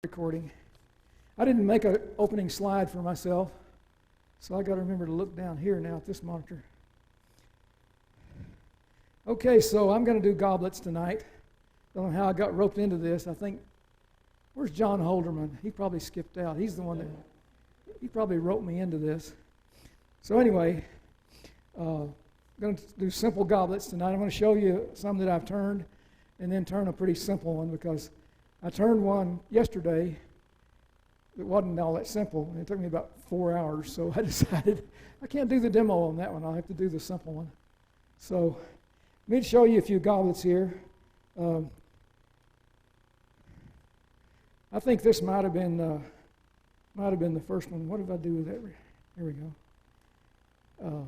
Recording. I didn't make an opening slide for myself, so I got to remember to look down here now at this monitor. Okay, so I'm going to do Goblets tonight. Don't know how I got roped into this. I think, where's John Holderman? He probably skipped out. He's the one that, he probably roped me into this. So anyway, I'm going to do simple Goblets tonight. I'm going to show you some that I've turned and then turn a pretty simple one because I turned one yesterday that wasn't all that simple, and it took me about 4 hours, so I decided I can't do the demo on that one. I'll have to do the simple one. So let me show you a few Goblets here. I think this might have been the first one. What did I do with that? Here we go.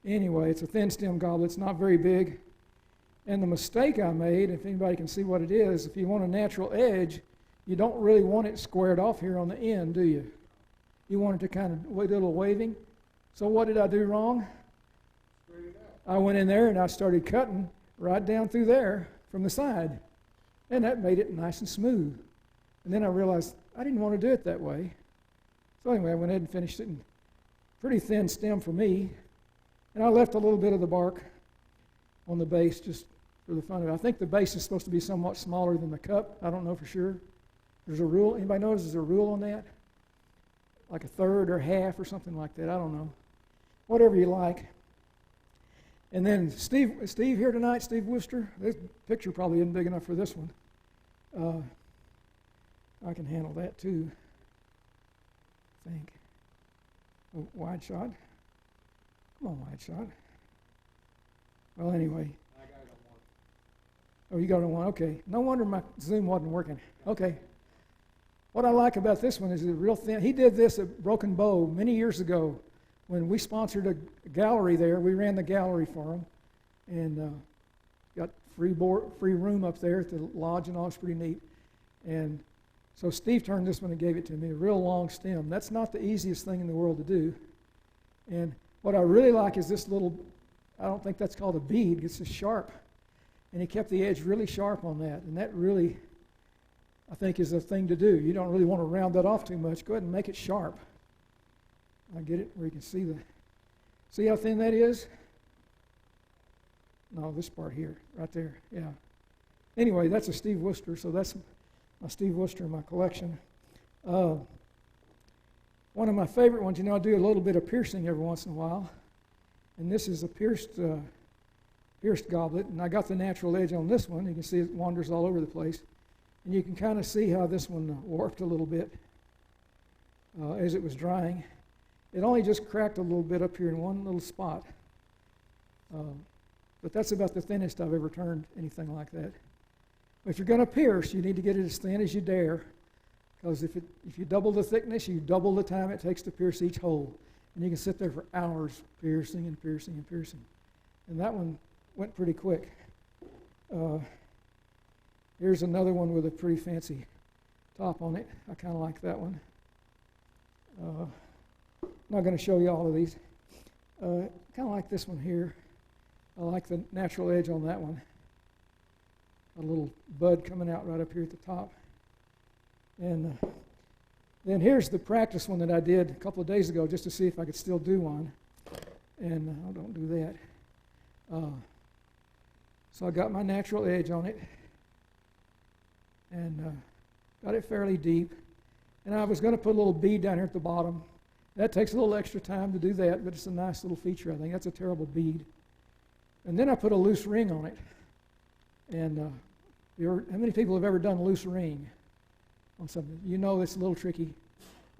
Anyway, it's a thin stem goblet. It's not very big. And the mistake I made, if anybody can see what it is, if you want a natural edge, you don't really want it squared off here on the end, do you? You want it to kind of a little waving. So what did I do wrong? I went in there and I started cutting right down through there from the side. And that made it nice and smooth. And then I realized I didn't want to do it that way. So anyway, I went ahead and finished it. Pretty thin stem for me. And I left a little bit of the bark on the base just for the fun of it. I think the base is supposed to be somewhat smaller than the cup. I don't know for sure. There's a rule. Anybody knows there's a rule on that? Like a third or half or something like that. I don't know. Whatever you like. And then Steve here tonight, Steve Worcester. This picture probably isn't big enough for this one. I can handle that too, I think. Oh, wide shot. Come on, wide shot. Well, anyway. I got it on one. Oh, you got it on one? Okay. No wonder my Zoom wasn't working. Okay. What I like about this one is it's real thin. He did this at Broken Bow many years ago when we sponsored a gallery there. We ran the gallery for him and got free room up there at the lodge and all. It's pretty neat. And so Steve turned this one and gave it to me, a real long stem. That's not the easiest thing in the world to do. And what I really like is this little, I don't think that's called a bead, it's just sharp. And he kept the edge really sharp on that. And that really, I think, is the thing to do. You don't really want to round that off too much. Go ahead and make it sharp. I get it where you can see how thin that is? No, this part here, right there, yeah. Anyway, that's a Steve Worcester, so that's my Steve Worcester in my collection. One of my favorite ones, I do a little bit of piercing every once in a while. And this is a pierced goblet, and I got the natural edge on this one. You can see it wanders all over the place. And you can kind of see how this one warped a little bit as it was drying. It only just cracked a little bit up here in one little spot. But that's about the thinnest I've ever turned anything like that. If you're going to pierce, you need to get it as thin as you dare. Because if you double the thickness, you double the time it takes to pierce each hole. And you can sit there for hours piercing and piercing and piercing. And that one went pretty quick. Here's another one with a pretty fancy top on it. I kind of like that one. I'm not going to show you all of these. Kind of like this one here. I like the natural edge on that one. A little bud coming out right up here at the top. And then here's the practice one that I did a couple of days ago just to see if I could still do one. And I don't do that. So I got my natural edge on it and got it fairly deep. And I was going to put a little bead down here at the bottom. That takes a little extra time to do that, but it's a nice little feature, I think. That's a terrible bead. And then I put a loose ring on it. And how many people have ever done a loose ring on something? You know it's a little tricky.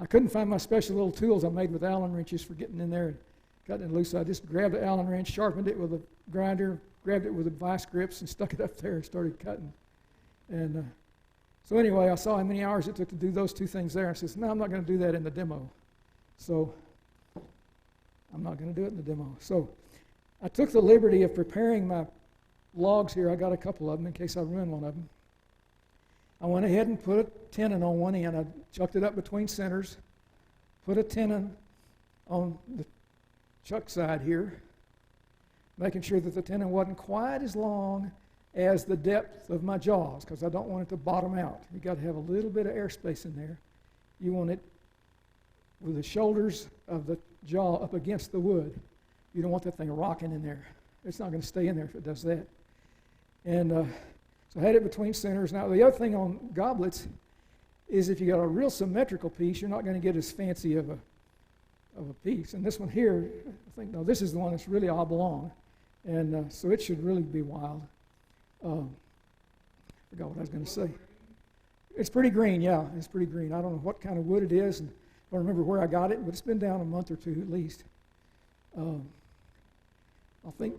I couldn't find my special little tools I made with Allen wrenches for getting in there and cutting it loose. So I just grabbed the Allen wrench, sharpened it with a grinder, grabbed it with a vice grips, and stuck it up there and started cutting. And so anyway, I saw how many hours it took to do those two things there. I said, no, I'm not going to do that in the demo. So I'm not going to do it in the demo. So I took the liberty of preparing my logs here. I got a couple of them in case I ruin one of them. I went ahead and put a tenon on one end. I chucked it up between centers, put a tenon on the chuck side here, making sure that the tenon wasn't quite as long as the depth of my jaws, because I don't want it to bottom out. You got to have a little bit of airspace in there. You want it with the shoulders of the jaw up against the wood. You don't want that thing rocking in there. It's not going to stay in there if it does that. And so I had it between centers. Now the other thing on goblets is if you got a real symmetrical piece, you're not going to get as fancy of a piece. And this one here, I think, no, this is the one that's really oblong. And so it should really be wild. I forgot what I was going to say. It's pretty green, yeah. It's pretty green. I don't know what kind of wood it is, and I don't remember where I got it, but it's been down a month or two at least. I think.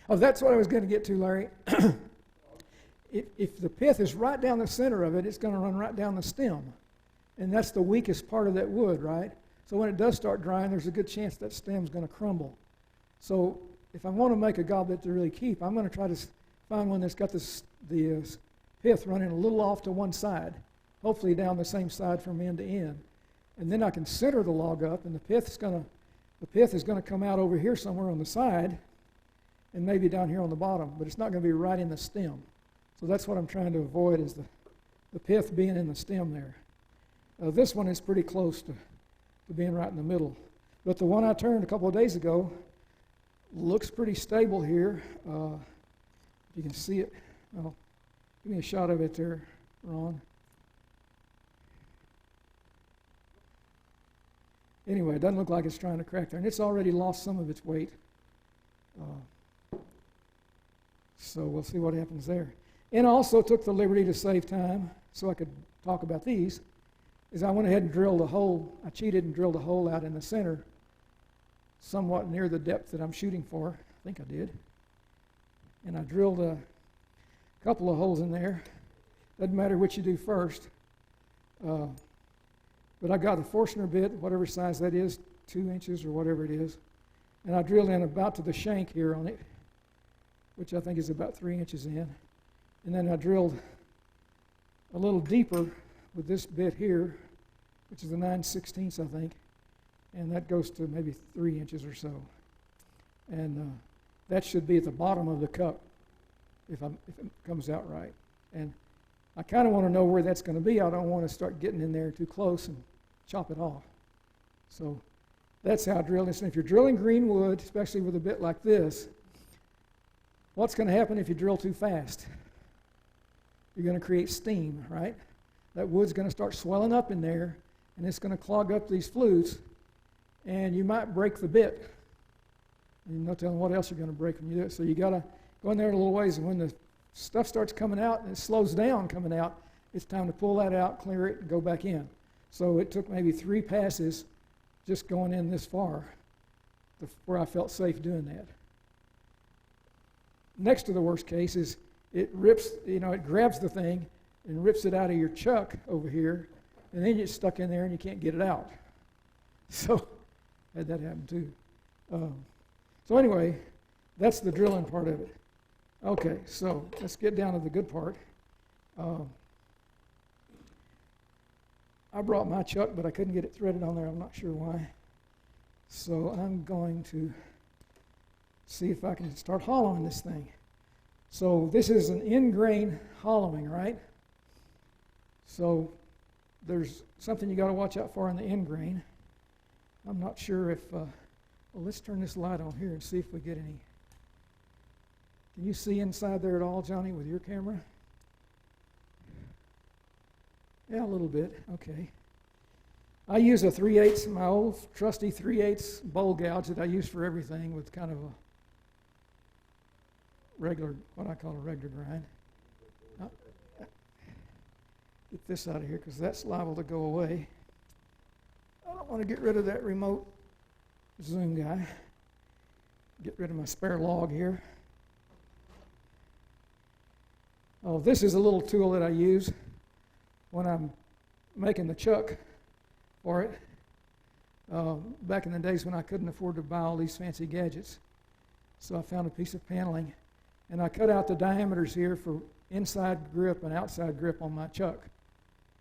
Oh, that's what I was going to get to, Larry. If the pith is right down the center of it, it's going to run right down the stem. And that's the weakest part of that wood, right? So when it does start drying, there's a good chance that stem's going to crumble. So if I want to make a goblet to really keep, I'm going to try to find one that's got the pith running a little off to one side, hopefully down the same side from end to end. And then I can center the log up, and the pith is going to come out over here somewhere on the side, and maybe down here on the bottom, but it's not going to be right in the stem. So that's what I'm trying to avoid, is the pith being in the stem there. This one is pretty close to being right in the middle. But the one I turned a couple of days ago looks pretty stable here. If you can see it. Well, give me a shot of it there, Ron. Anyway, it doesn't look like it's trying to crack there. And it's already lost some of its weight. So we'll see what happens there. And I also took the liberty to save time so I could talk about these. Is I went ahead and drilled a hole. I cheated and drilled a hole out in the center, somewhat near the depth that I'm shooting for. I think I did. And I drilled a couple of holes in there. Doesn't matter which you do first. But I got a Forstner bit, whatever size that is, 2 inches or whatever it is. And I drilled in about to the shank here on it, which I think is about 3 inches in. And then I drilled a little deeper with this bit here, which is a 9/16, I think. And that goes to maybe 3 inches or so. And that should be at the bottom of the cup if it comes out right. And I kind of want to know where that's going to be. I don't want to start getting in there too close and chop it off. So that's how I drill this. And if you're drilling green wood, especially with a bit like this, what's going to happen if you drill too fast? You're going to create steam, right? That wood's going to start swelling up in there, and it's going to clog up these flutes, and you might break the bit. And you're not telling what else you're going to break when you do it. So you got to go in there a little ways, and when the stuff starts coming out and it slows down coming out, it's time to pull that out, clear it, and go back in. So it took maybe 3 passes just going in this far where I felt safe doing that. Next to the worst case is it rips, it grabs the thing and rips it out of your chuck over here, and then you get stuck in there and you can't get it out. So had that happen too. So anyway, that's the drilling part of it. Okay, so let's get down to the good part. I brought my chuck, but I couldn't get it threaded on there. I'm not sure why. So I'm going to see if I can start hollowing this thing. So this is an end grain hollowing, right? So there's something you got to watch out for in the end grain. I'm not sure if, well, let's turn this light on here and see if we get any. Can you see inside there at all, Johnny, with your camera? Yeah, a little bit. Okay. I use a 3/8, my old trusty 3/8 bowl gouge that I use for everything with kind of a regular, what I call a regular grind. Get this out of here because that's liable to go away. I don't want to get rid of that remote zoom guy. Get rid of my spare log here. Oh, this is a little tool that I use when I'm making the chuck for it. Back in the days when I couldn't afford to buy all these fancy gadgets. So I found a piece of paneling, and I cut out the diameters here for inside grip and outside grip on my chuck.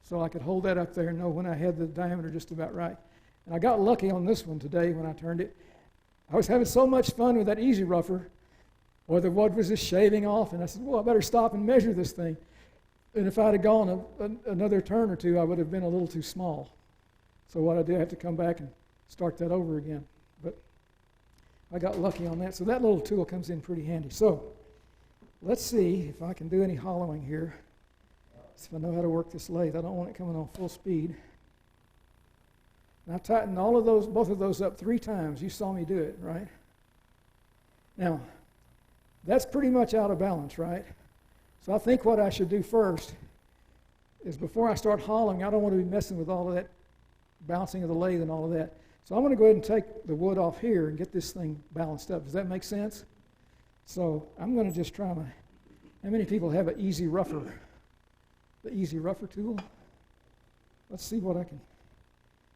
So I could hold that up there and know when I had the diameter just about right. And I got lucky on this one today when I turned it. I was having so much fun with that easy rougher, or the wood was just shaving off, and I said, well, I better stop and measure this thing. And if I'd have gone another turn or two, I would have been a little too small. So what I did, I had to come back and start that over again. But I got lucky on that. So that little tool comes in pretty handy. So let's see if I can do any hollowing here. See if I know how to work this lathe. I don't want it coming on full speed. And I tightened both of those up 3 times. You saw me do it, right? Now, that's pretty much out of balance, right? So I think what I should do first is before I start hollowing, I don't want to be messing with all of that bouncing of the lathe and all of that. So I'm going to go ahead and take the wood off here and get this thing balanced up. Does that make sense? So I'm going to just try my, how many people have an easy rougher? The easy rougher tool? Let's see what I can,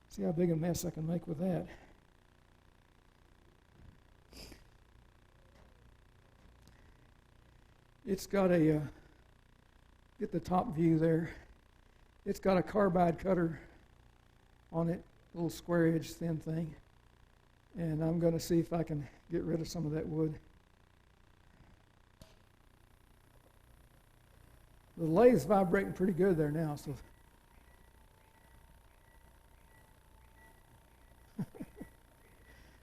see how big a mess I can make with that. It's got a, get the top view there. It's got a carbide cutter on it, a little square edge thin thing. And I'm going to see if I can get rid of some of that wood. The lathe's vibrating pretty good there now, so.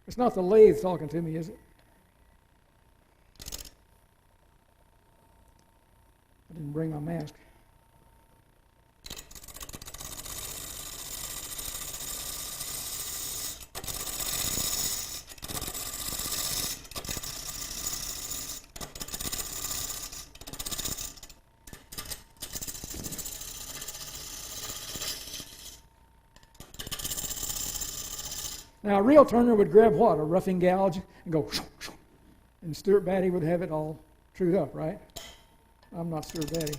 It's not the lathe talking to me, is it? I didn't bring my mask. Now, a real turner would grab what? A roughing gouge and go, and Stuart Batty would have it all trued up, right? I'm not Stuart Batty.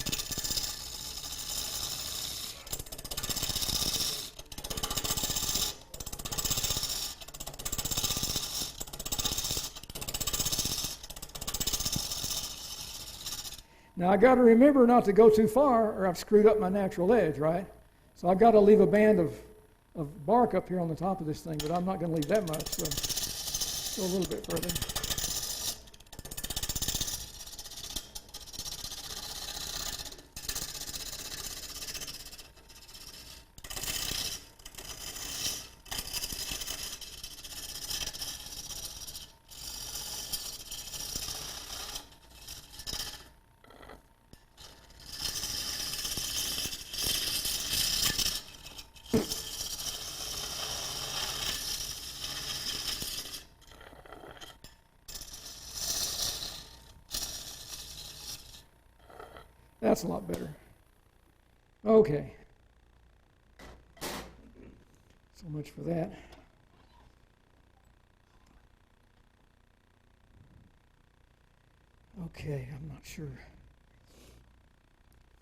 Now, I got to remember not to go too far or I've screwed up my natural edge, right? So I've got to leave a band of bark up here on the top of this thing, but I'm not going to leave that much, so go a little bit further. That's a lot better. Okay. So much for that. Okay, I'm not sure if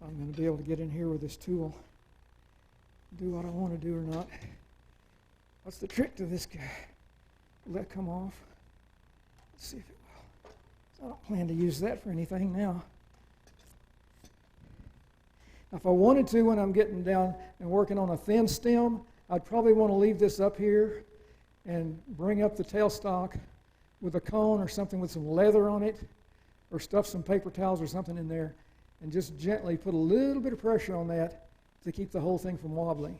I'm going to be able to get in here with this tool, do what I want to do or not. What's the trick to this guy? Will that come off? Let's see if it will. So I don't plan to use that for anything now. If I wanted to, when I'm getting down and working on a thin stem, I'd probably want to leave this up here and bring up the tailstock with a cone or something with some leather on it, or stuff some paper towels or something in there, and just gently put a little bit of pressure on that to keep the whole thing from wobbling.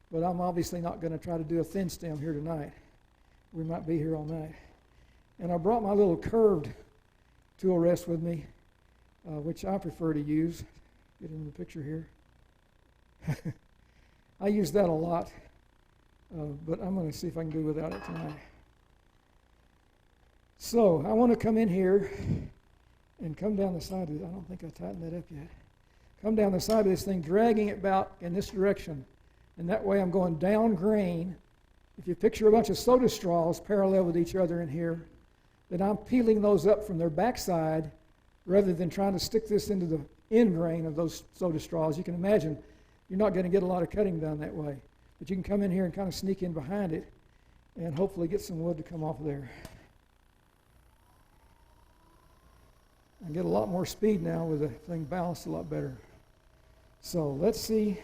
But I'm obviously not going to try to do a thin stem here tonight. We might be here all night. And I brought my little curved tool rest with me, which I prefer to use. Get in the picture here. I use that a lot, but I'm going to see if I can do without it tonight. So I want to come in here and come down the side of it. I don't think I tightened that up yet. Come down the side of this thing, dragging it about in this direction. And that way I'm going down grain. If you picture a bunch of soda straws parallel with each other in here, then I'm peeling those up from their backside rather than trying to stick this into the end grain of those soda straws. You can imagine you're not going to get a lot of cutting done that way. But you can come in here and kind of sneak in behind it and hopefully get some wood to come off there. I get a lot more speed now with the thing balanced a lot better. So let's see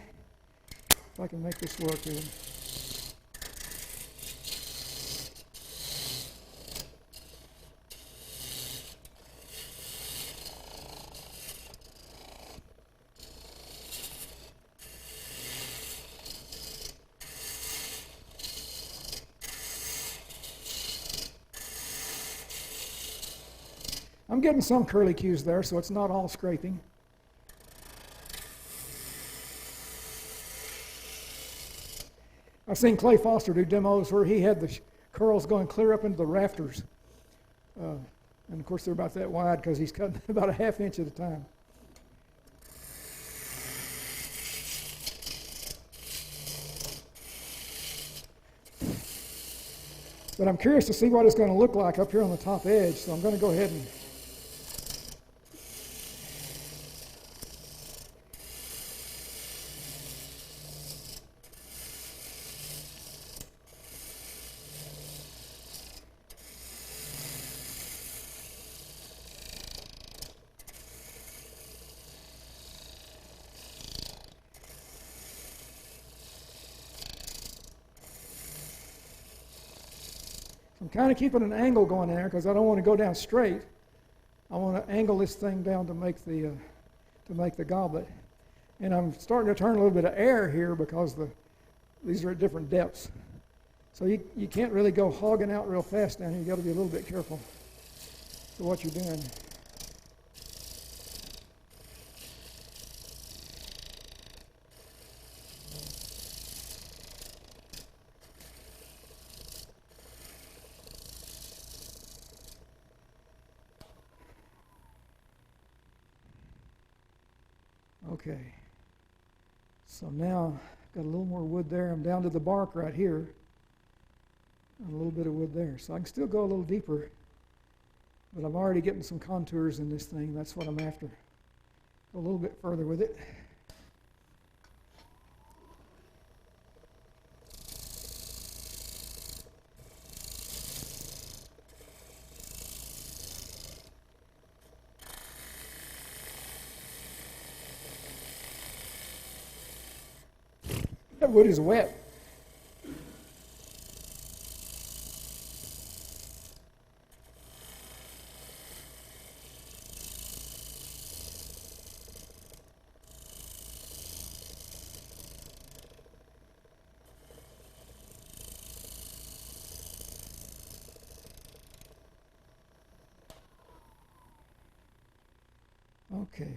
if I can make this work here. I'm getting some curly cues there, so it's not all scraping. I've seen Clay Foster do demos where he had the curls going clear up into the rafters. And of course they're about that wide because he's cutting about a ½ inch at a time. But I'm curious to see what it's going to look like up here on the top edge, so I'm going to go ahead and I'm kind of keeping an angle going there because I don't want to go down straight. I want to angle this thing down to make the goblet. And I'm starting to turn a little bit of air here because these are at different depths. So you can't really go hogging out real fast down here. You've got to be a little bit careful for what you're doing. Okay, so now I've got a little more wood there. I'm down to the bark right here, and a little bit of wood there. So I can still go a little deeper, but I'm already getting some contours in this thing. That's what I'm after. Go a little bit further with it. That wood is wet. Okay.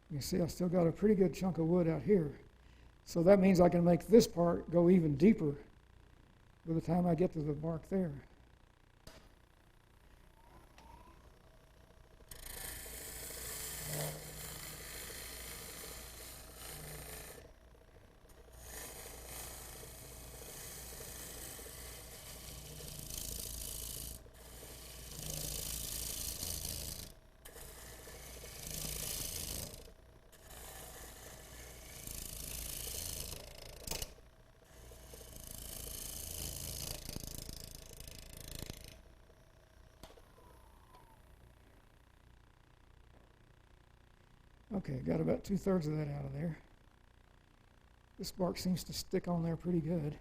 You see, I still got a pretty good chunk of wood out here. So that means I can make this part go even deeper by the time I get to the bark there. Okay, got about 2/3 of that out of there. This bark seems to stick on there pretty good.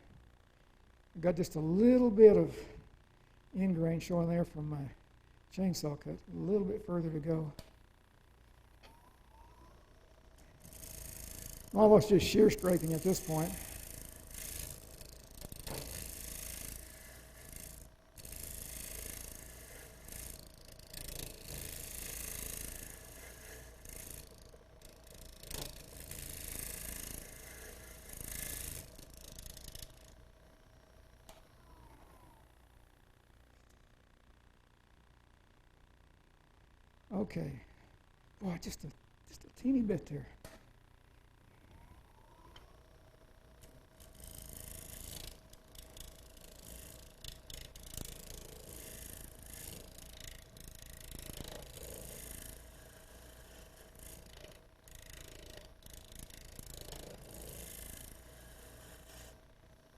I've got just a little bit of end grain showing there from my chainsaw cut. A little bit further to go. I'm almost just shear scraping at this point. Okay, boy, just a teeny bit there.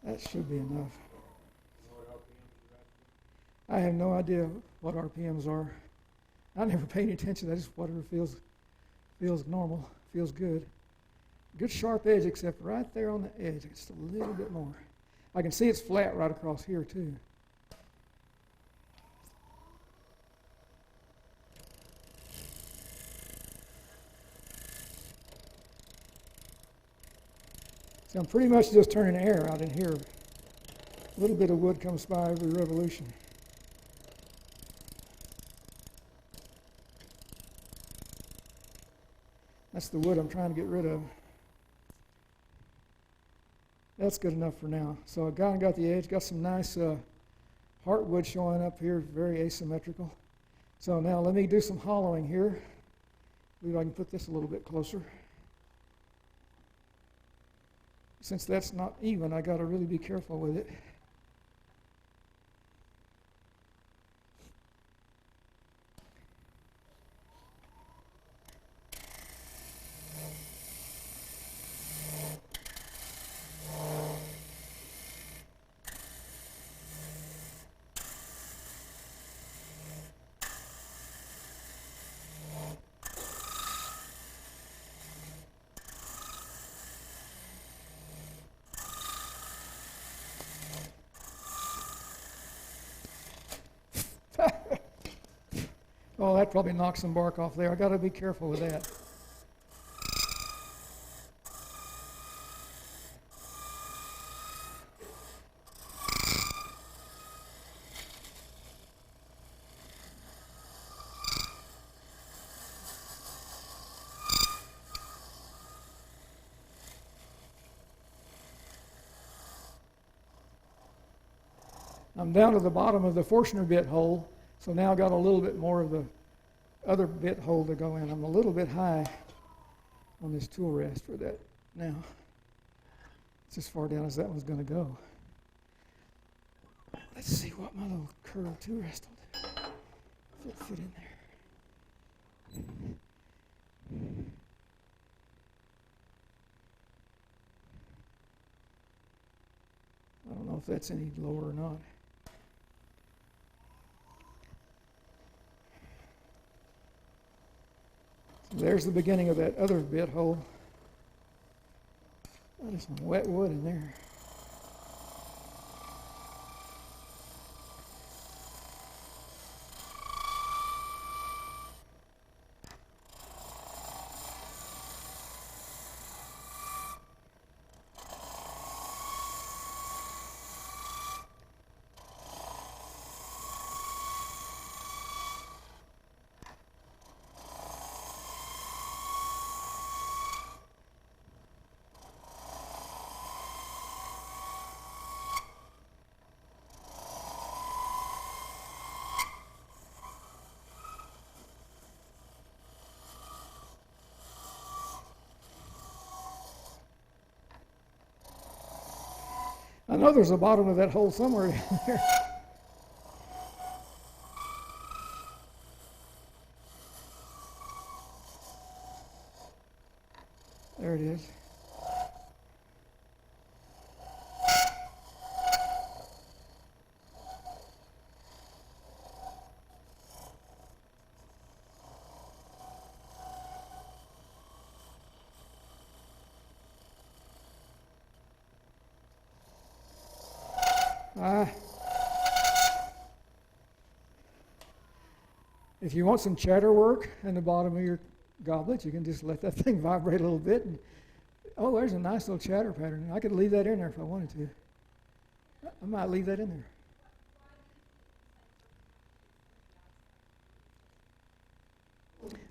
That should be enough. I have no idea what RPMs are. I never pay any attention. That's just whatever feels normal, feels good. Good sharp edge, except right there on the edge, just a little bit more. I can see it's flat right across here too. So I'm pretty much just turning air out in here. A little bit of wood comes by every revolution. That's the wood I'm trying to get rid of. That's good enough for now. So I kind of got the edge, got some nice heartwood showing up here, very asymmetrical. So now let me do some hollowing here. Maybe I can put this a little bit closer. Since that's not even, I got to really be careful with it. Oh, that probably knocked some bark off there. I got to be careful with that. I'm down to the bottom of the Forstner bit hole, so now I've got a little bit more of the other bit hole to go in. I'm a little bit high on this tool rest for that now. It's as far down as that one's going to go. Let's see what my little curved tool rest will do. If it'll fit in there. I don't know if that's any lower or not. There's the beginning of that other bit hole. Oh, there's some wet wood in there. I know there's a bottom of that hole somewhere in there. There it is. If you want some chatter work in the bottom of your goblet, you can just let that thing vibrate a little bit. And, oh, there's a nice little chatter pattern. I could leave that in there if I wanted to. I might leave that in there.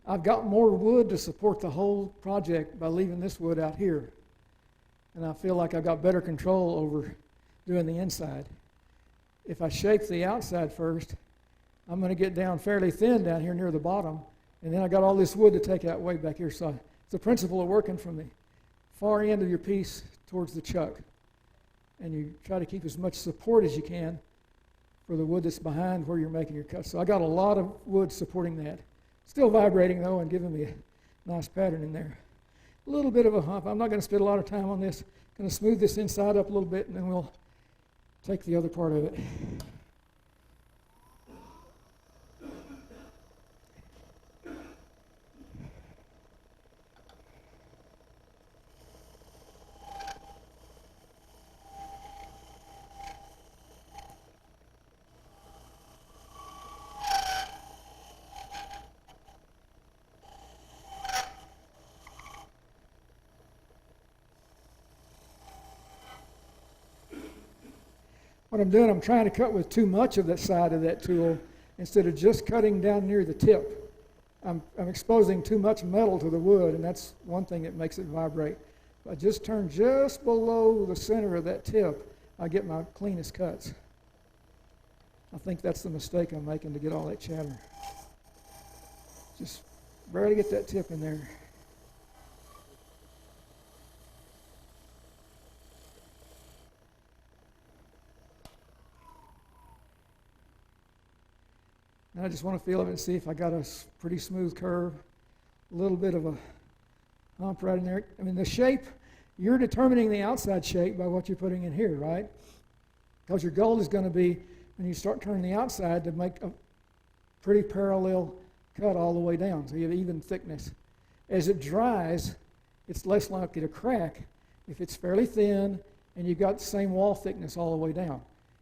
I've got more wood to support the whole project by leaving this wood out here. And I feel like I've got better control over doing the inside. If I shape the outside first, I'm going to get down fairly thin down here near the bottom, and then I got all this wood to take out way back here. So it's the principle of working from the far end of your piece towards the chuck. And you try to keep as much support as you can for the wood that's behind where you're making your cuts. So I got a lot of wood supporting that. Still vibrating though and giving me a nice pattern in there. A little bit of a hump. I'm not going to spend a lot of time on this. Going to smooth this inside up a little bit, and then we'll take the other part of it. What I'm doing, I'm trying to cut with too much of that side of that tool instead of just cutting down near the tip. I'm exposing too much metal to the wood, and that's one thing that makes it vibrate. If I just turn just below the center of that tip, I get my cleanest cuts. I think that's the mistake I'm making to get all that chatter. Just barely get that tip in there. And I just want to feel it and see if I got a pretty smooth curve, a little bit of a hump right in there. I mean, the shape, you're determining the outside shape by what you're putting in here, right? Because your goal is going to be, when you start turning the outside, to make a pretty parallel cut all the way down, so you have even thickness. As it dries, it's less likely to crack if it's fairly thin and you've got the same wall thickness all the way down.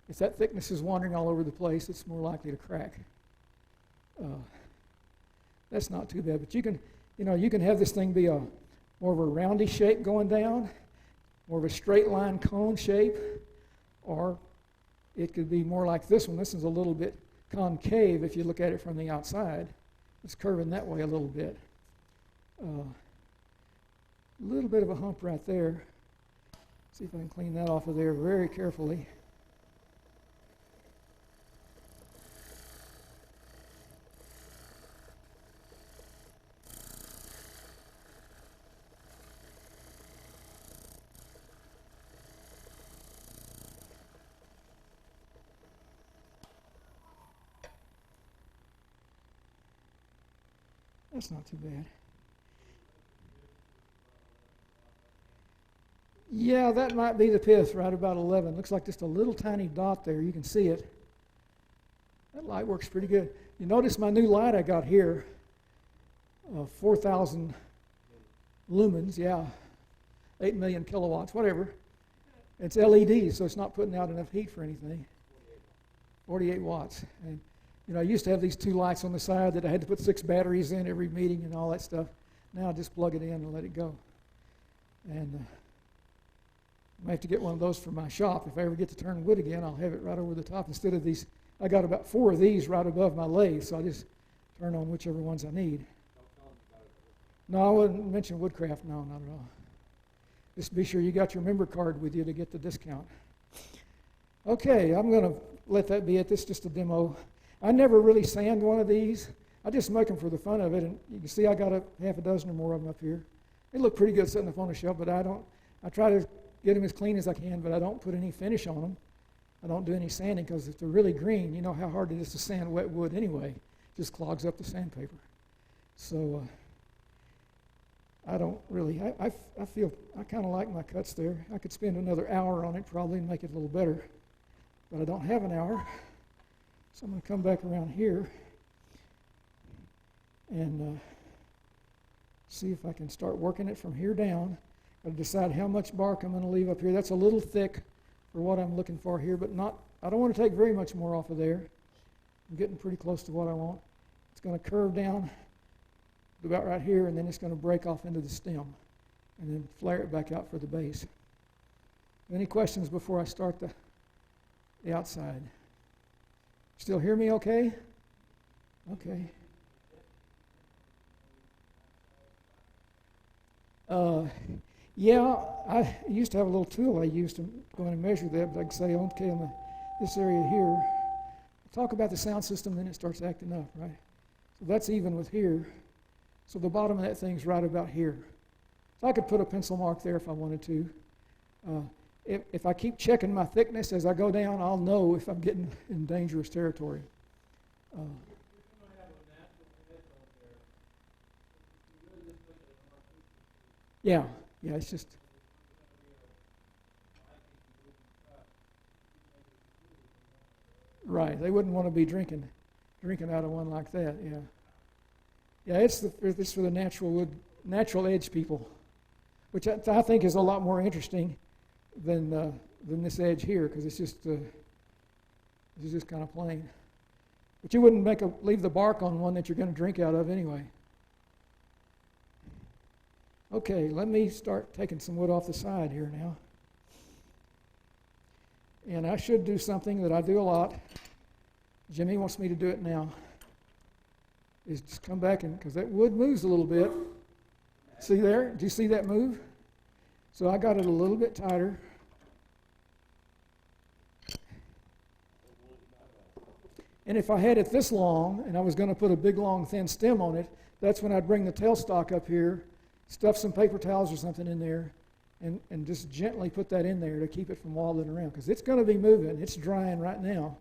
If that thickness is wandering all over the place, it's more likely to crack. That's not too bad, but you can have this thing be more of a roundy shape going down, more of a straight line cone shape, or it could be more like this one. This is a little bit concave if you look at it from the outside. It's curving that way a little bit. A little bit of a hump right there. See if I can clean that off of there very carefully. That's not too bad. Yeah, that might be the pith, right about 11. Looks like just a little tiny dot there. You can see it. That light works pretty good. You notice my new light I got here, 4,000 lumens, yeah, 8 million kilowatts, whatever. It's LED, so it's not putting out enough heat for anything. 48 watts. And I used to have these two lights on the side that I had to put 6 batteries in every meeting and all that stuff. Now I just plug it in and let it go. And I have to get one of those for my shop. If I ever get to turn wood again, I'll have it right over the top instead of these. I got about 4 of these right above my lathe, so I just turn on whichever ones I need. No, I wouldn't mention Woodcraft. No, not at all. Just be sure you got your member card with you to get the discount. Okay, I'm going to let that be it. This is just a demo. I never really sand one of these. I just make them for the fun of it, and you can see I got half a dozen or more of them up here. They look pretty good sitting up on the shelf, but I try to get them as clean as I can, but I don't put any finish on them. I don't do any sanding because if they're really green, you know how hard it is to sand wet wood anyway. It just clogs up the sandpaper. So I don't really, I feel, I kind of like my cuts there. I could spend another hour on it probably and make it a little better, but I don't have an hour. So I'm going to come back around here and see if I can start working it from here down. I'll decide how much bark I'm going to leave up here. That's a little thick for what I'm looking for here, but I don't want to take very much more off of there. I'm getting pretty close to what I want. It's going to curve down to about right here, and then it's going to break off into the stem and then flare it back out for the base. Any questions before I start the outside? Still hear me okay? Okay. Yeah, I used to have a little tool I used to go in and measure that, but I can say, okay, on this area here, talk about the sound system, then it starts acting up, right? So that's even with here. So the bottom of that thing's right about here. So I could put a pencil mark there if I wanted to. If I keep checking my thickness as I go down, I'll know if I'm getting in dangerous territory. Yeah, it's just. Right, they wouldn't want to be drinking out of one like that. Yeah, it's for the natural edge people, which I think is a lot more interesting than this edge here, because it's just kind of plain. But you wouldn't leave the bark on one that you're going to drink out of anyway. Okay, let me start taking some wood off the side here now. And I should do something that I do a lot. Jimmy wants me to do it now. is just come back and, because that wood moves a little bit. See there? Do you see that move? So I got it a little bit tighter. And if I had it this long, and I was going to put a big, long, thin stem on it, that's when I'd bring the tailstock up here, stuff some paper towels or something in there, and just gently put that in there to keep it from wobbling around. Because it's going to be moving. It's drying right now.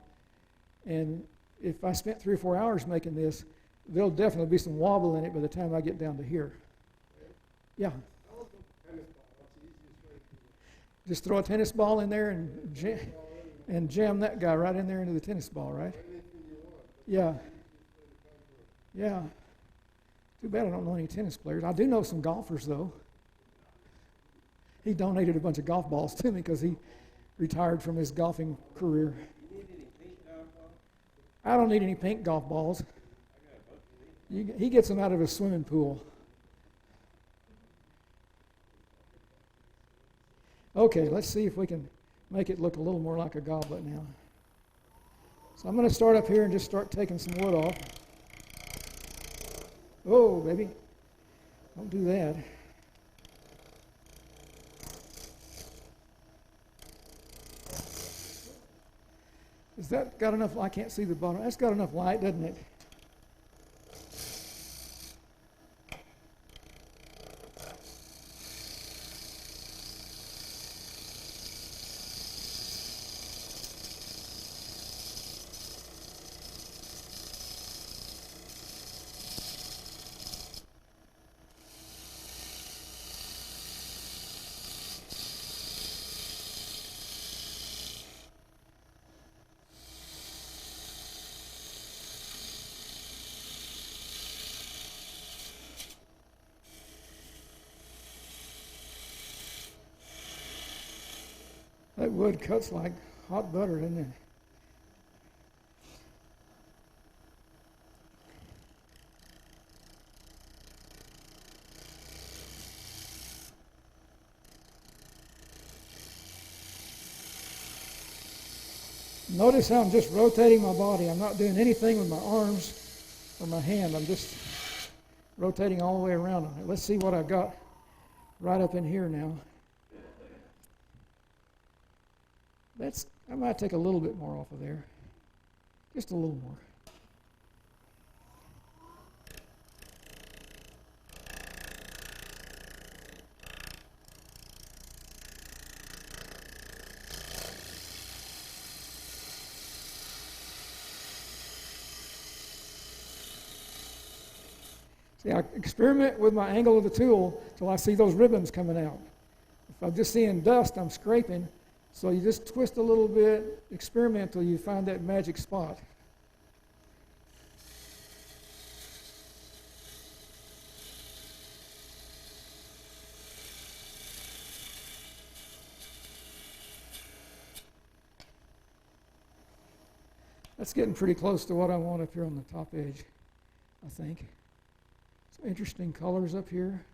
And if I spent 3 or 4 hours making this, there'll definitely be some wobble in it by the time I get down to here. Yeah. Just throw a tennis ball in there and jam that guy right in there into the tennis ball, right? Yeah. Yeah. Too bad I don't know any tennis players. I do know some golfers, though. He donated a bunch of golf balls to me because he retired from his golfing career. I don't need any pink golf balls. He gets them out of his swimming pool. Okay, let's see if we can make it look a little more like a goblet now. So I'm going to start up here and just start taking some wood off. Oh, baby. Don't do that. Has that got enough? I can't see the bottom. That's got enough light, doesn't it? That wood cuts like hot butter, doesn't it? Notice how I'm just rotating my body. I'm not doing anything with my arms or my hand. I'm just rotating all the way around on it. Let's see what I've got right up in here now. I might take a little bit more off of there. Just a little more. See, I experiment with my angle of the tool till I see those ribbons coming out. If I'm just seeing dust, I'm scraping. So you just twist a little bit, experiment till you find that magic spot. That's getting pretty close to what I want up here on the top edge, I think. Some interesting colors up here.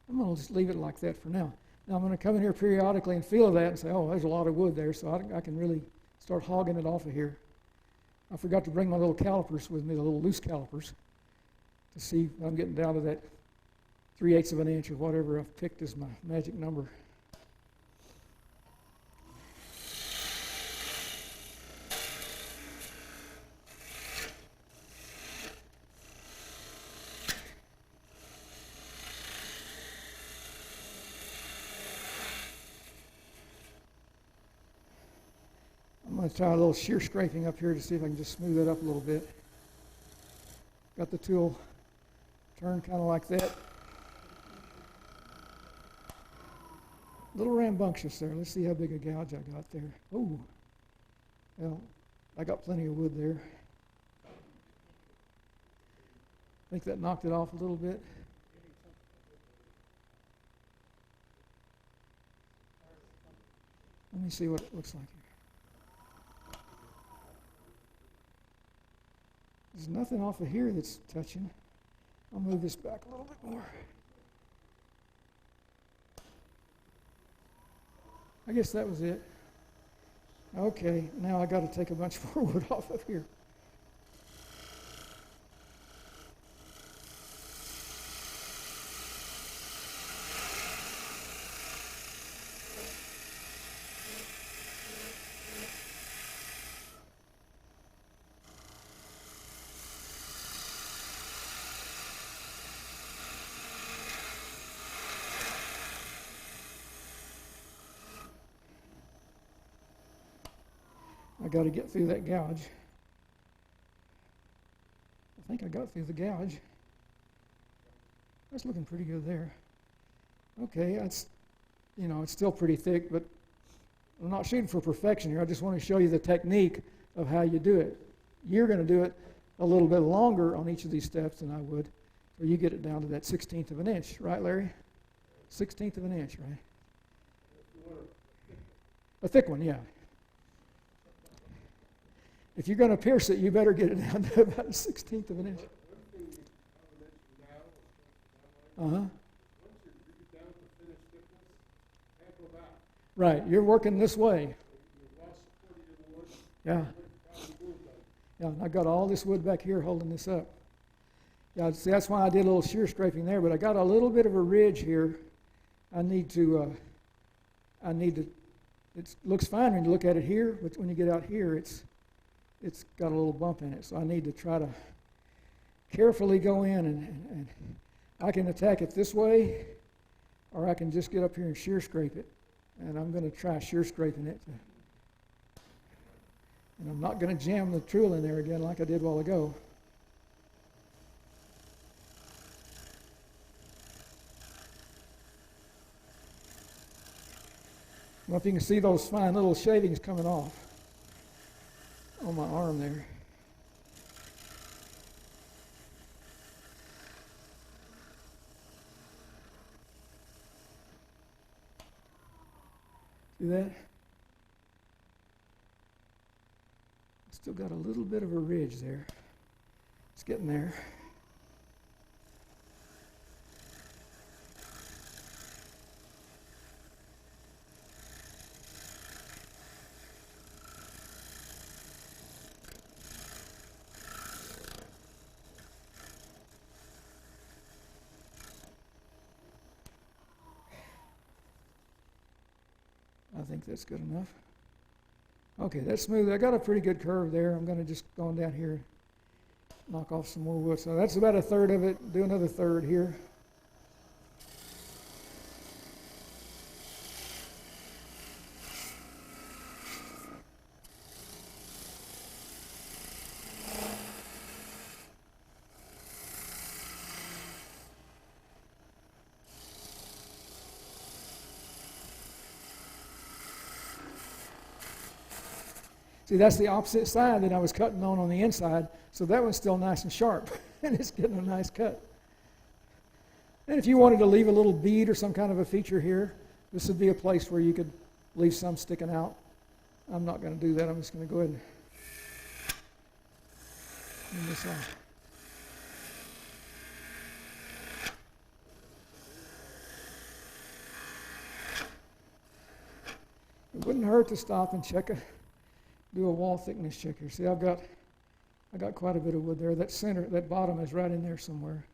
I'm going to just leave it like that for now. Now I'm going to come in here periodically and feel that and say, oh, there's a lot of wood there, so I can really start hogging it off of here. I forgot to bring my little calipers with me, the little loose calipers, to see if I'm getting down to that 3/8 of an inch or whatever I've picked as my magic number. I'm going to try a little shear scraping up here to see if I can just smooth it up a little bit. Got the tool turned kind of like that. A little rambunctious there. Let's see how big a gouge I got there. Oh, well, I got plenty of wood there. I think that knocked it off a little bit. Let me see what it looks like here. There's nothing off of here that's touching. I'll move this back a little bit more. I guess that was it. Okay, now I got to take a bunch more wood off of here. got to get through that gouge. I think I got through the gouge. That's looking pretty good there. Okay, it's still pretty thick, but I'm not shooting for perfection here. I just want to show you the technique of how you do it. You're going to do it a little bit longer on each of these steps than I would, so you get it down to that 1/16 of an inch, right, Larry? 1/16 of an inch, right? A thick one, yeah. If you're going to pierce it, you better get it down to about 1/16 of an inch. Right, you're working this way. Yeah. Yeah, I got all this wood back here holding this up. Yeah, see, that's why I did a little shear scraping there, but I got a little bit of a ridge here. It looks fine when you look at it here, but when you get out here, it's got a little bump in it. So I need to try to carefully go in, and I can attack it this way, or I can just get up here and shear scrape it. And I'm going to try shear scraping it. And I'm not going to jam the tool in there again like I did a while ago. I don't know if you can see those fine little shavings coming off on my arm there. See that? Still got a little bit of a ridge there. It's getting there. I think that's good enough. Okay, that's smooth. I got a pretty good curve there. I'm going to just go on down here and knock off some more wood. So that's about a third of it. Do another third here. See, that's the opposite side that I was cutting on the inside, so that one's still nice and sharp, and it's getting a nice cut. And if you wanted to leave a little bead or some kind of a feature here, this would be a place where you could leave some sticking out. I'm not going to do that. I'm just going to go ahead and clean this off. It wouldn't hurt to stop and do a wall thickness check here. See, I got quite a bit of wood there. That center, that bottom is right in there somewhere.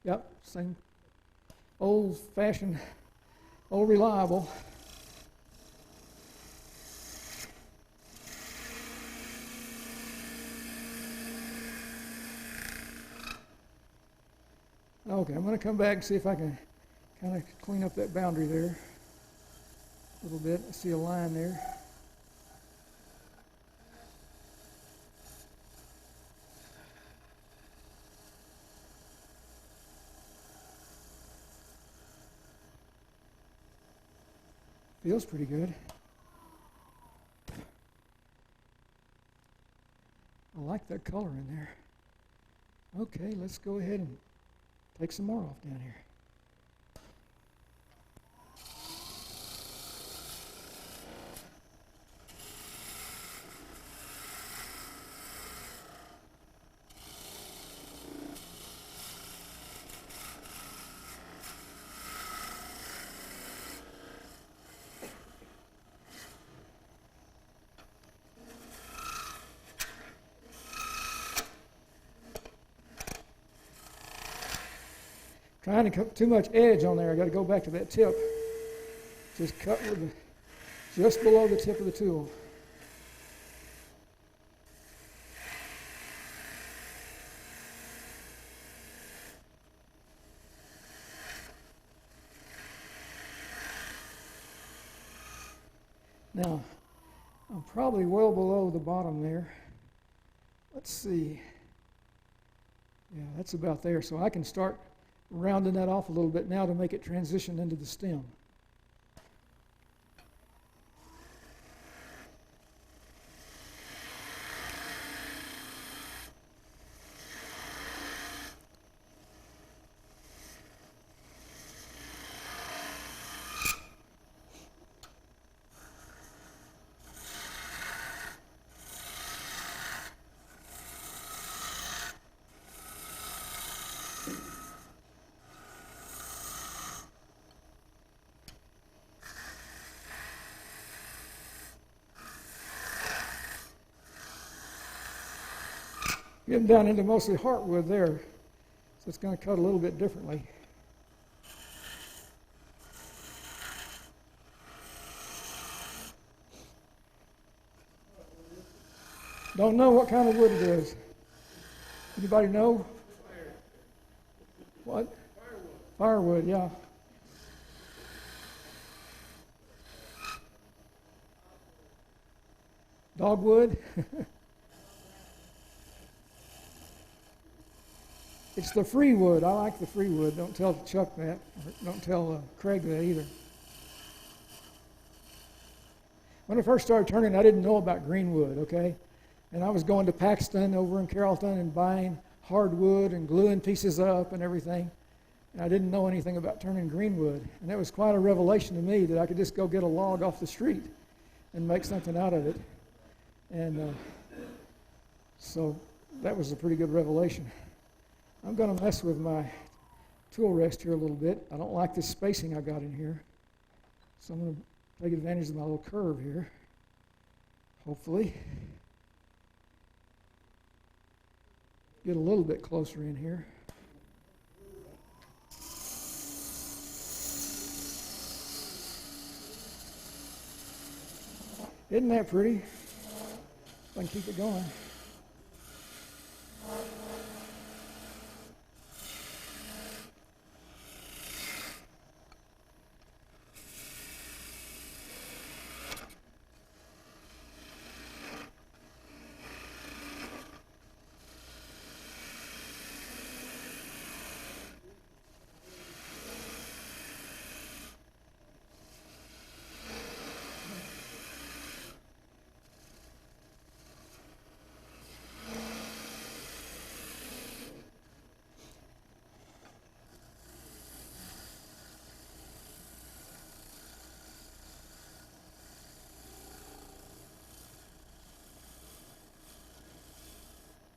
Yep, same old-fashioned, old reliable. Okay, I'm going to come back and see if I can kind of clean up that boundary there a little bit. I see a line there. Feels pretty good. I like that color in there. Okay, let's go ahead and take some more off down here. Trying to cut too much edge on there. I got to go back to that tip. Just cut with just below the tip of the tool. Now, I'm probably well below the bottom there. Let's see. Yeah, that's about there. So I can start rounding that off a little bit now to make it transition into the stem. Getting down into mostly heartwood there, so it's going to cut a little bit differently. Don't know what kind of wood it is. Anybody know? What? Firewood, yeah. Dogwood? It's the free wood. I like the free wood. Don't tell Chuck that. Don't tell Craig that either. When I first started turning, I didn't know about green wood, okay? And I was going to Paxton over in Carrollton and buying hardwood and gluing pieces up and everything. And I didn't know anything about turning green wood. And that was quite a revelation to me that I could just go get a log off the street and make something out of it. And so that was a pretty good revelation. I'm going to mess with my tool rest here a little bit. I don't like this spacing I got in here. So I'm going to take advantage of my little curve here, hopefully. Get a little bit closer in here. Isn't that pretty? If I can keep it going.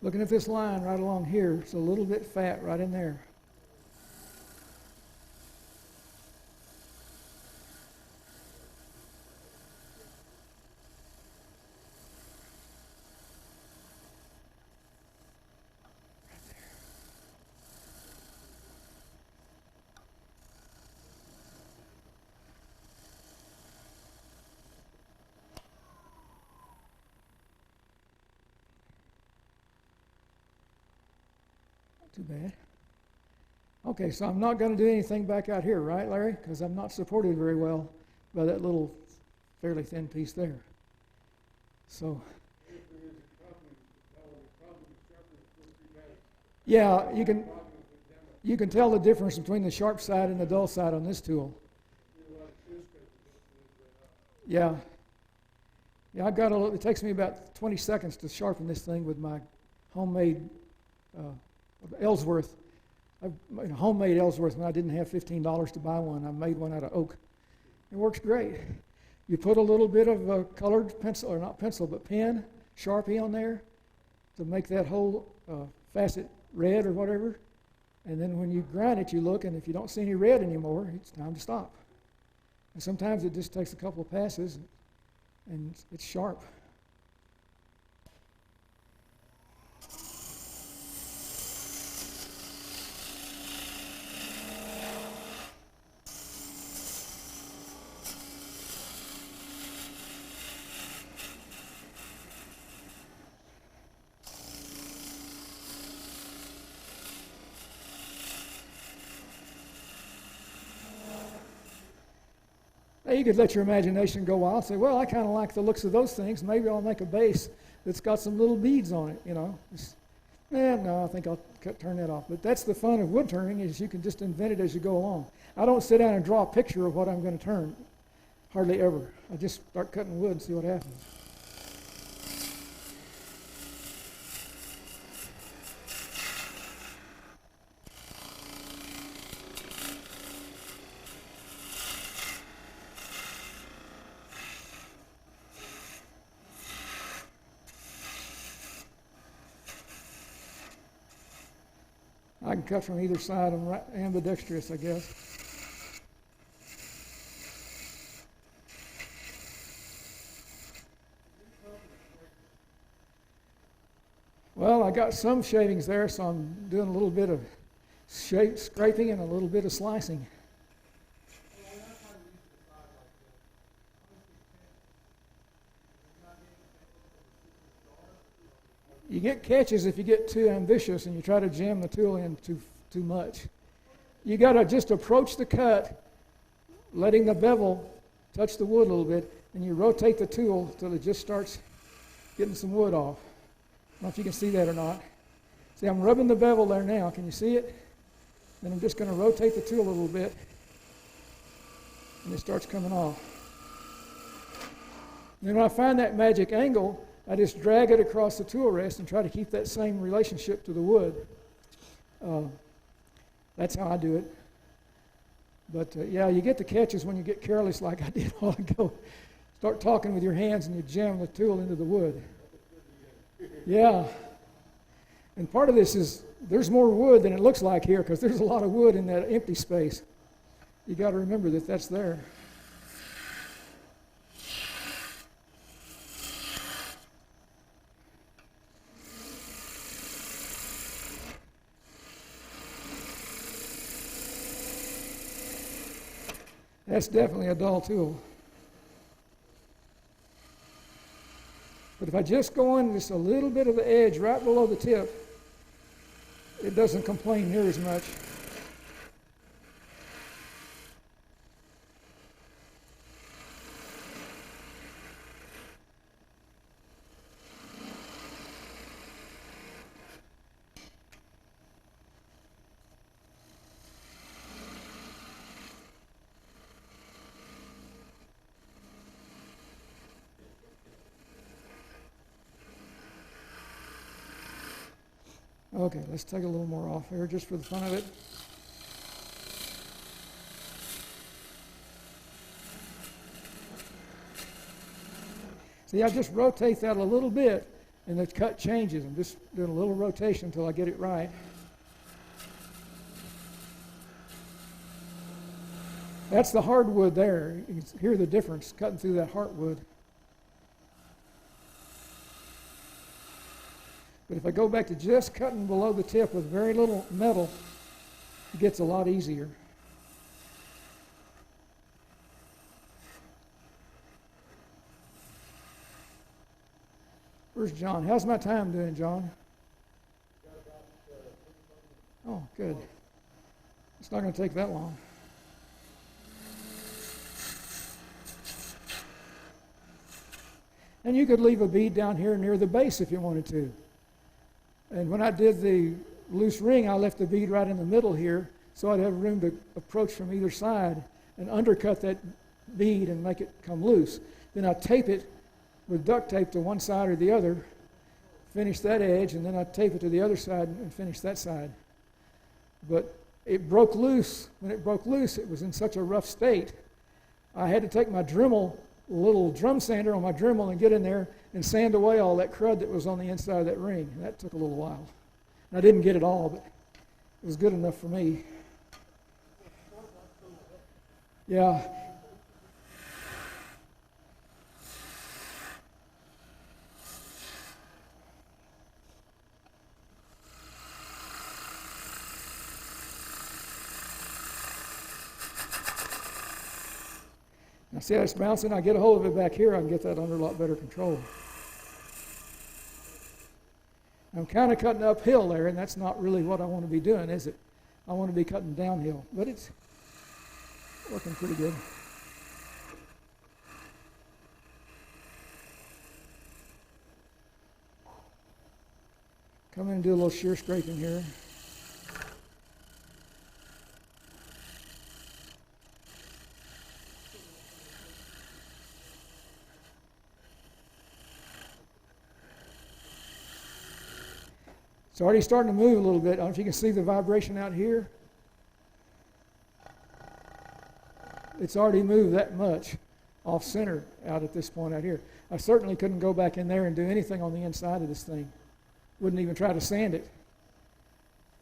Looking at this line right along here, it's a little bit fat right in there. Too bad. Okay, so I'm not going to do anything back out here, right, Larry? Because I'm not supported very well by that little fairly thin piece there. So, yeah, you can tell the difference between the sharp side and the dull side on this tool. Yeah. Yeah, it takes me about 20 seconds to sharpen this thing with my homemade Ellsworth. I made a homemade Ellsworth when I didn't have $15 to buy one. I made one out of oak. It works great. You put a little bit of a colored pencil, or not pencil, but pen, Sharpie on there to make that whole facet red or whatever. And then when you grind it, you look, and if you don't see any red anymore, it's time to stop. And sometimes it just takes a couple of passes, and it's sharp. Now you could let your imagination go wild and say, well, I kind of like the looks of those things. Maybe I'll make a bass that's got some little beads on it, you know. No, I think I'll turn that off. But that's the fun of wood turning, is you can just invent it as you go along. I don't sit down and draw a picture of what I'm going to turn, hardly ever. I just start cutting wood and see what happens. I can cut from either side. I'm ambidextrous, I guess. Well, I got some shavings there, so I'm doing a little bit of scraping and a little bit of slicing. You get catches if you get too ambitious and you try to jam the tool in too much. You got to just approach the cut, letting the bevel touch the wood a little bit, and you rotate the tool till it just starts getting some wood off. I don't know if you can see that or not. See, I'm rubbing the bevel there now. Can you see it? Then I'm just going to rotate the tool a little bit, and it starts coming off. And then when I find that magic angle, I just drag it across the tool rest and try to keep that same relationship to the wood. That's how I do it. But yeah, you get the catches when you get careless like I did a while ago. Start talking with your hands and you jam the tool into the wood. Yeah. And part of this is there's more wood than it looks like here because there's a lot of wood in that empty space. You got to remember that that's there. That's definitely a dull tool. But if I just go in just a little bit of the edge right below the tip, it doesn't complain near as much. Okay, let's take a little more off here just for the fun of it. See, I just rotate that a little bit and the cut changes. I'm just doing a little rotation until I get it right. That's the hardwood there. You can hear the difference cutting through that heartwood. But if I go back to just cutting below the tip with very little metal, it gets a lot easier. Where's John? How's my time doing, John? Oh, good. It's not going to take that long. And you could leave a bead down here near the base if you wanted to. And when I did the loose ring, I left the bead right in the middle here so I'd have room to approach from either side and undercut that bead and make it come loose. Then I tape it with duct tape to one side or the other, finish that edge, and then I tape it to the other side and finish that side. But it broke loose. When it broke loose, it was in such a rough state. I had to take my Dremel, a little drum sander on my Dremel, and get in there and sand away all that crud that was on the inside of that ring. And that took a little while. And I didn't get it all, but it was good enough for me. Yeah. Now see how it's bouncing? I get a hold of it back here, I can get that under a lot better control. I'm kind of cutting uphill there, and that's not really what I want to be doing, is it? I want to be cutting downhill, but it's working pretty good. come in and do a little shear scraping here. It's already starting to move a little bit. I don't know if you can see the vibration out here. It's already moved that much off center out at this point out here. I certainly couldn't go back in there and do anything on the inside of this thing. Wouldn't even try to sand it.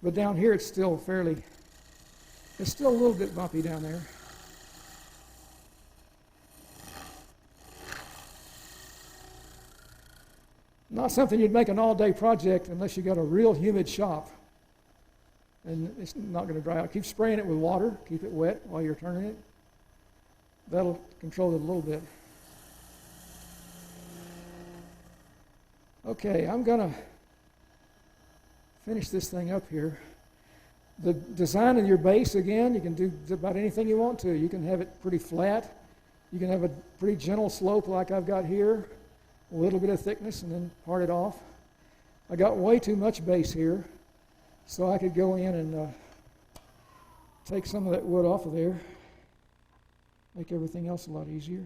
But down here it's still it's still a little bit bumpy down there. Not something you'd make an all-day project unless you got a real humid shop. And it's not going to dry out. Keep spraying it with water. Keep it wet while you're turning it. That'll control it a little bit. Okay, I'm going to finish this thing up here. The design of your bass, again, you can do about anything you want to. You can have it pretty flat. You can have a pretty gentle slope like I've got here. A little bit of thickness and then part it off. I got way too much bass here, so I could go in and take some of that wood off of there, make everything else a lot easier.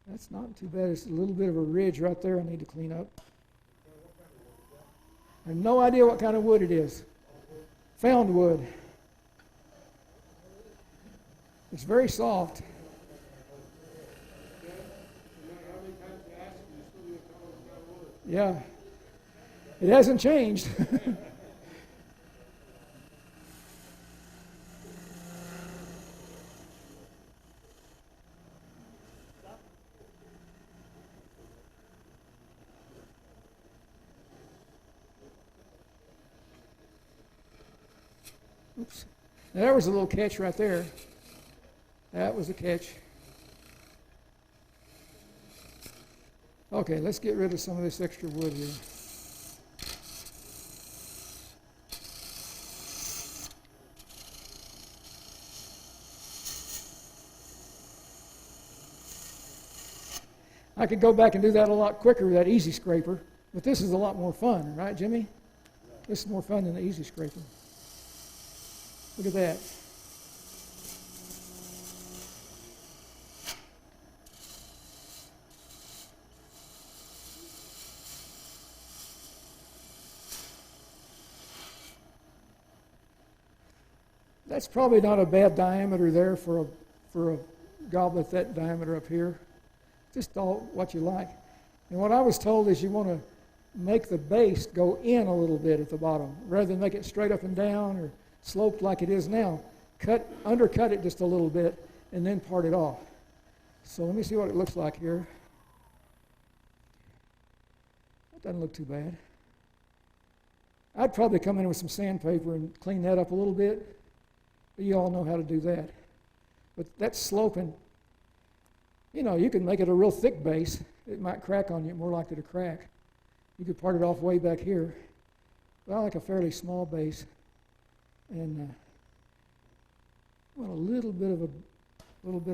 That's not too bad. It's a little bit of a ridge right there I need to clean up. I have no idea what kind of wood it is. Found wood. It's very soft. Yeah, it hasn't changed. Oops. Now, there was a little catch right there. That was a catch. Okay, let's get rid of some of this extra wood here. I could go back and do that a lot quicker with that easy scraper, but this is a lot more fun, right, Jimmy? This is more fun than the easy scraper. Look at that. That's probably not a bad diameter there for a goblet that diameter up here. Just all what you like. And what I was told is you want to make the base go in a little bit at the bottom rather than make it straight up and down or sloped like it is now. Undercut it just a little bit and then part it off. So let me see what it looks like here. That doesn't look too bad. I'd probably come in with some sandpaper and clean that up a little bit. You all know how to do that. But that's sloping. You know, you can make it a real thick base. It might crack on you, more likely to crack. You could part it off way back here. But I like a fairly small base. And well, a little bit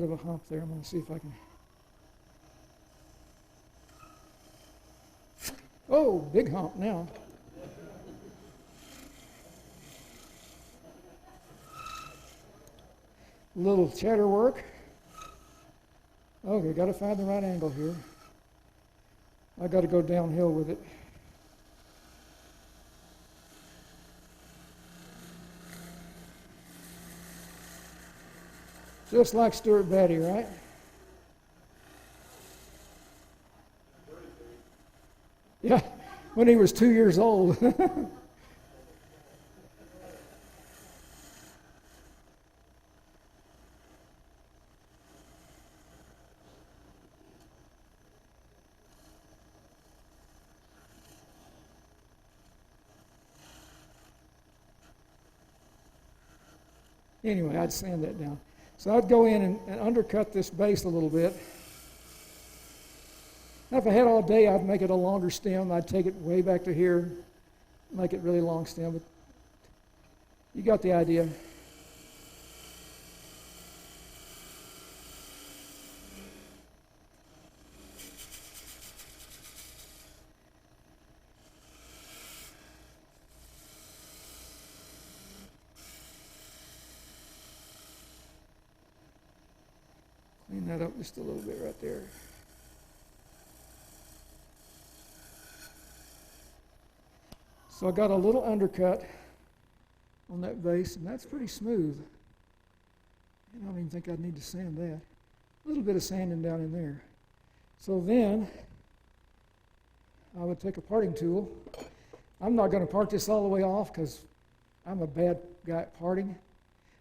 of a hump there. I'm going to see if I can. Oh, big hump now. Little chatter work. Okay, got to find the right angle here. I got to go downhill with it. Just like Stuart Batty, right? Yeah, when he was 2 years old. Anyway, I'd sand that down. So I'd go in and undercut this base a little bit. Now, if I had all day, I'd make it a longer stem. I'd take it way back to here, make it really long stem. But you got the idea. just a little bit right there. So I got a little undercut on that base, and that's pretty smooth. I don't even think I'd need to sand that. A little bit of sanding down in there. So then I would take a parting tool. I'm not going to part this all the way off because I'm a bad guy at parting.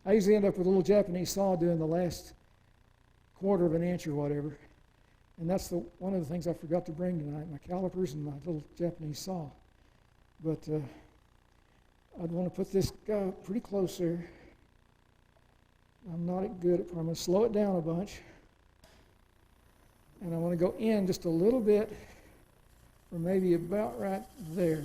I usually end up with a little Japanese saw doing the last quarter of an inch or whatever. And that's one of the things I forgot to bring tonight, my calipers and my little Japanese saw. But I'd want to put this guy pretty close there. I'm not good at, I'm going to slow it down a bunch. And I want to go in just a little bit, or maybe about right there.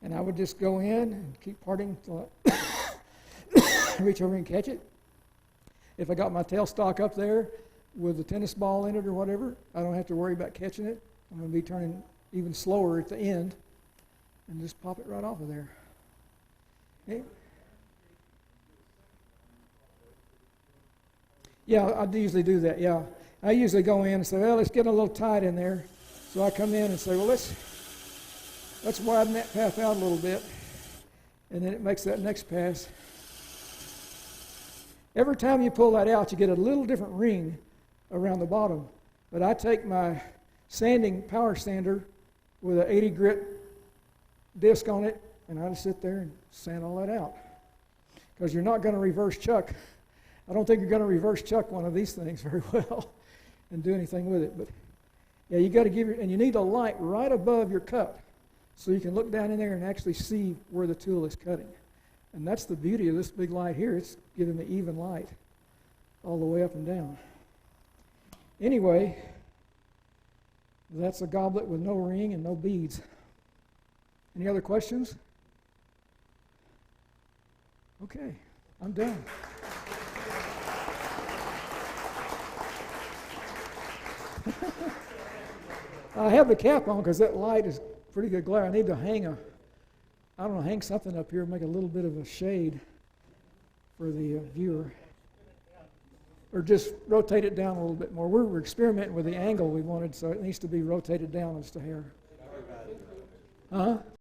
And I would just go in and keep parting until I reach over and catch it. If I got my tailstock up there with a tennis ball in it or whatever, I don't have to worry about catching it. I'm going to be turning even slower at the end and just pop it right off of there. Okay. Yeah, I usually do that, yeah. I usually go in and say, well, let's get a little tight in there. So I come in and say, well, let's widen that path out a little bit. And then it makes that next pass. Every time you pull that out, you get a little different ring around the bottom. But I take my power sander with an 80 grit disc on it, and I just sit there and sand all that out. Because you're not going to reverse chuck. I don't think you're going to reverse chuck one of these things very well and do anything with it. But yeah, you got to and you need a light right above your cut so you can look down in there and actually see where the tool is cutting. And that's the beauty of this big light here. It's giving me even light all the way up and down. Anyway, that's a goblet with no ring and no beads. Any other questions? Okay, I'm done. I have the cap on because that light is pretty good glare. I need to hang something up here, make a little bit of a shade for the viewer. Or just rotate it down a little bit more. We're experimenting with the angle we wanted, so it needs to be rotated down just a hair. Huh?